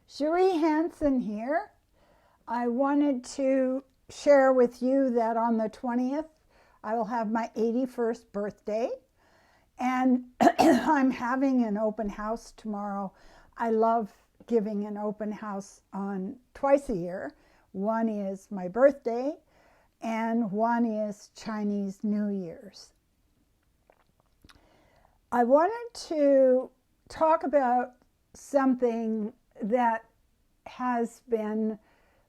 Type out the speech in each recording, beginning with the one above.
Cherie Hanson here. I wanted to share with you that on the 20th, I will have my 81st birthday, and I'm having an open house tomorrow. I love giving an open house on twice a year. One is my birthday, and one is Chinese New Year's. I wanted to talk about something that has been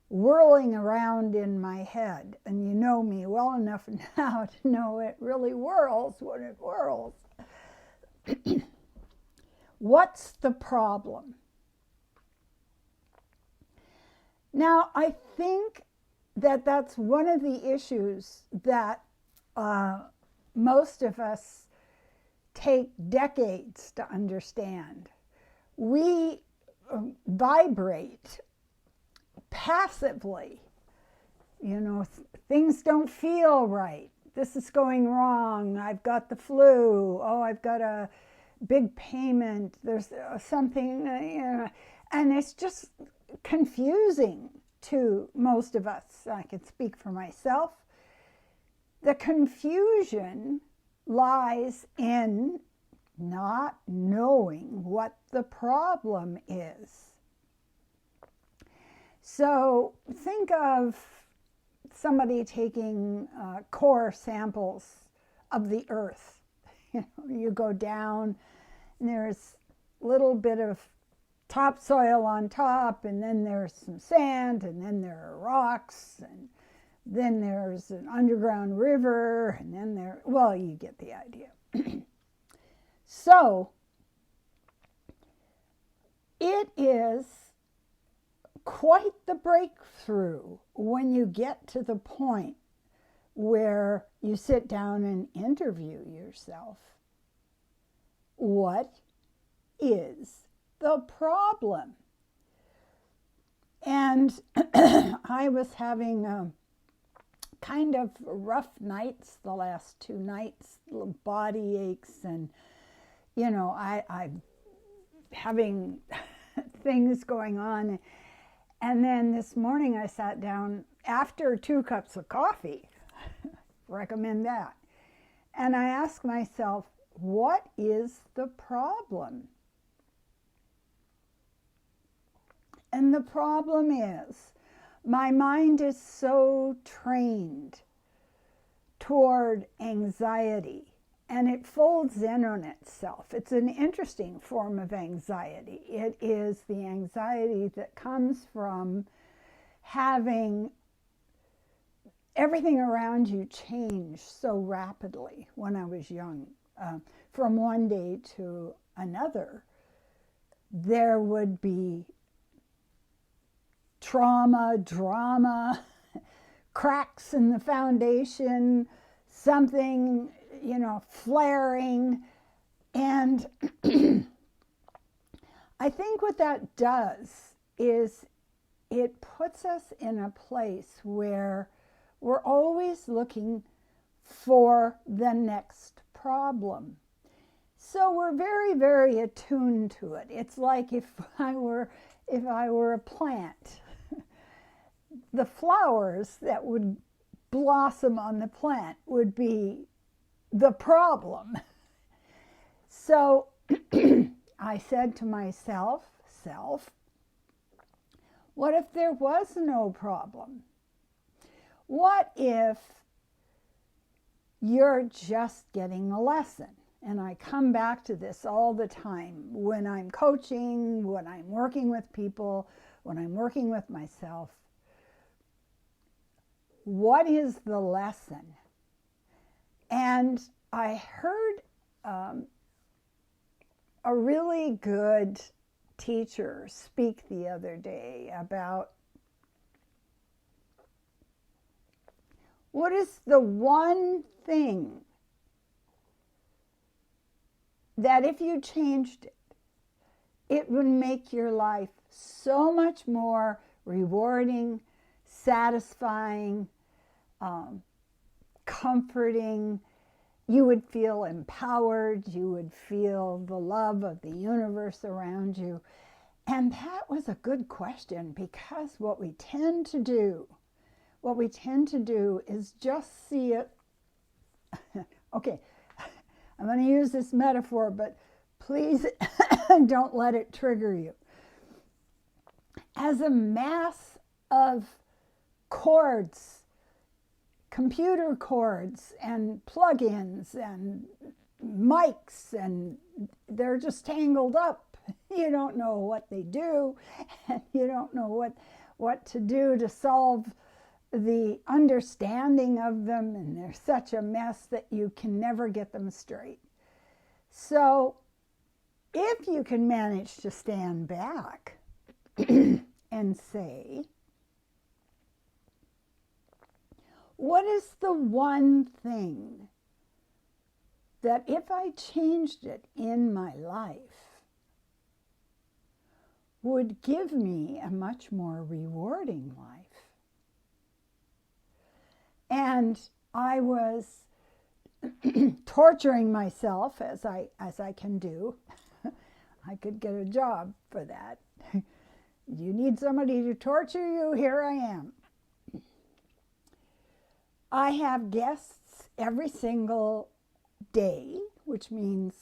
whirling around in my head, and you know me well enough now to know it really whirls when it whirls. What's the problem? Now, I think that that's one of the issues that most of us take decades to understand. We vibrate passively. You know, things don't feel right. This is going wrong. I've got the flu. Oh, I've got a big payment. There's something, and it's just confusing to most of us. I can speak for myself. The confusion lies in not knowing what the problem is. So think of somebody taking core samples of the earth. You go down and there's a little bit of topsoil on top, and then there's some sand, and then there are rocks, and then there's an underground river, and then you get the idea. So it is quite the breakthrough when you get to the point where you sit down and interview yourself. What is the problem? And I was having kind of rough nights the last 2 nights, little body aches, and I'm having things going on. And then this morning I sat down after 2 cups of coffee, recommend that, and I asked myself, what is the problem? And the problem is, my mind is so trained toward anxiety, and it folds in on itself. It's an interesting form of anxiety. It is the anxiety that comes from having everything around you change so rapidly. When I was young, from one day to another, there would be trauma, drama, cracks in the foundation, something, flaring. And I think what that does is it puts us in a place where we're always looking for the next problem. So we're very, very attuned to it. It's like if I were a plant, the flowers that would blossom on the plant would be the problem. So I said to myself, what if there was no problem? What if you're just getting a lesson? And I come back to this all the time when I'm coaching, when I'm working with people, when I'm working with myself. What is the lesson? And I heard a really good teacher speak the other day about what is the one thing that if you changed it, it would make your life so much more rewarding, satisfying, comforting. You would feel empowered. You would feel the love of the universe around you. And that was a good question, because what we tend to do is just see it. Okay, I'm going to use this metaphor, but please don't let it trigger you. As a mass of cords, computer cords and plugins and mics, and they're just tangled up. You don't know what they do, and you don't know what to do to solve the understanding of them, and they're such a mess that you can never get them straight. So if you can manage to stand back and say, what is the one thing that if I changed it in my life would give me a much more rewarding life? And I was torturing myself as I can do. I could get a job for that. You need somebody to torture you? Here I am. I have guests every single day, which means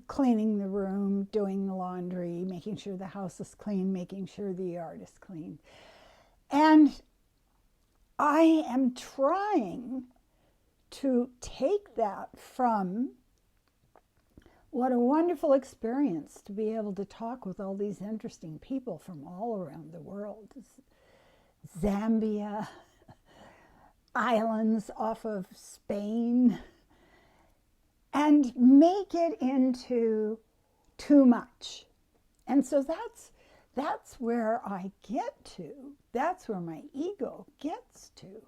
cleaning the room, doing the laundry, making sure the house is clean, making sure the yard is clean. And I am trying to take that from what a wonderful experience to be able to talk with all these interesting people from all around the world. Zambia, islands off of Spain, and make it into too much. And so that's where I get to. That's where my ego gets to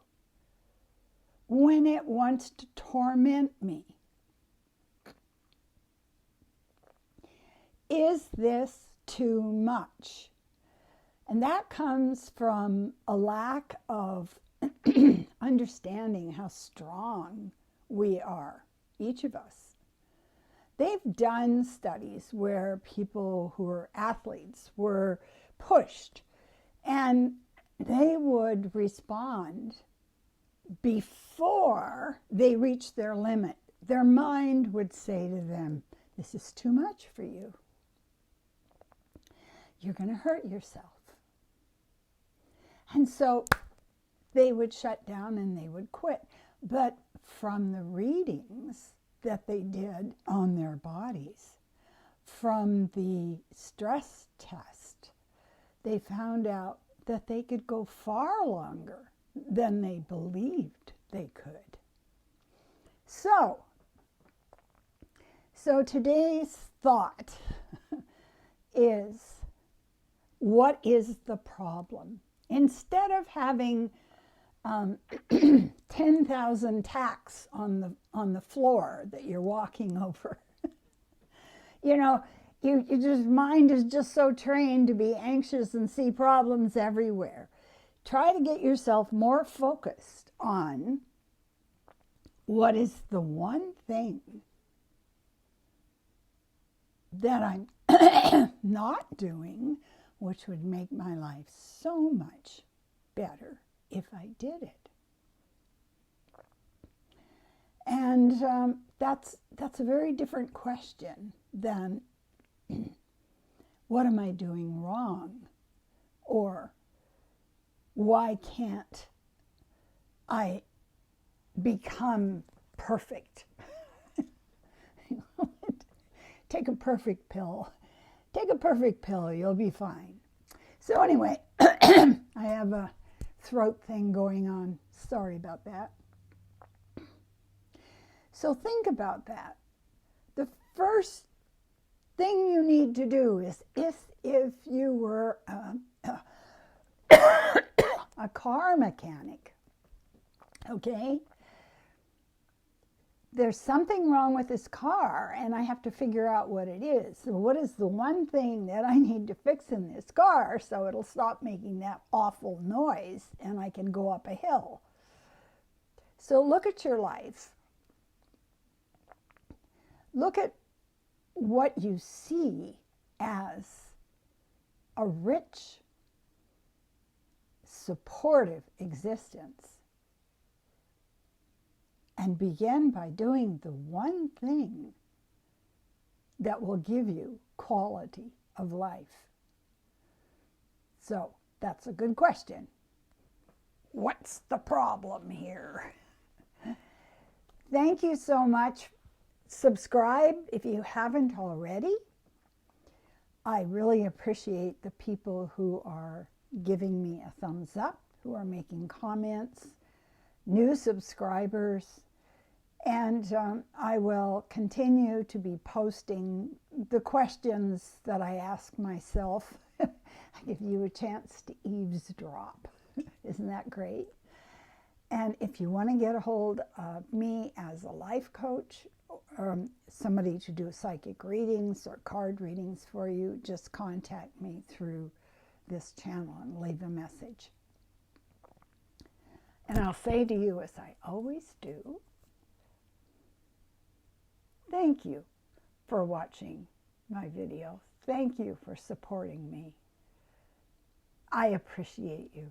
when it wants to torment me. Is this too much? And that comes from a lack of understanding how strong we are, each of us. They've done studies where people who are athletes were pushed, and they would respond before they reached their limit. Their mind would say to them, this is too much for you. You're going to hurt yourself. And so they would shut down and they would quit. But from the readings that they did on their bodies, from the stress test, they found out that they could go far longer than they believed they could. So today's thought is, what is the problem? Instead of having 10,000 tacks on the floor that you're walking over, you just mind is just so trained to be anxious and see problems everywhere. Try to get yourself more focused on what is the one thing that I'm not doing, which would make my life so much better if I did it. And that's a very different question than what am I doing wrong? Or why can't I become perfect? Take a perfect pill. Take a perfect pill, you'll be fine. So anyway, I have a throat thing going on. Sorry about that. So think about that. The first thing you need to do is, if you were a car mechanic, okay? There's something wrong with this car, and I have to figure out what it is. So what is the one thing that I need to fix in this car so it'll stop making that awful noise and I can go up a hill? So look at your life. Look at what you see as a rich, supportive existence. And begin by doing the one thing that will give you quality of life. So that's a good question. What's the problem here? Thank you so much. Subscribe if you haven't already. I really appreciate the people who are giving me a thumbs up, who are making comments, new subscribers, and I will continue to be posting the questions that I ask myself. I give you a chance to eavesdrop. Isn't that great? And if you want to get a hold of me as a life coach, or somebody to do psychic readings or card readings for you, just contact me through this channel and leave a message. And I'll say to you, as I always do, thank you for watching my video. Thank you for supporting me. I appreciate you.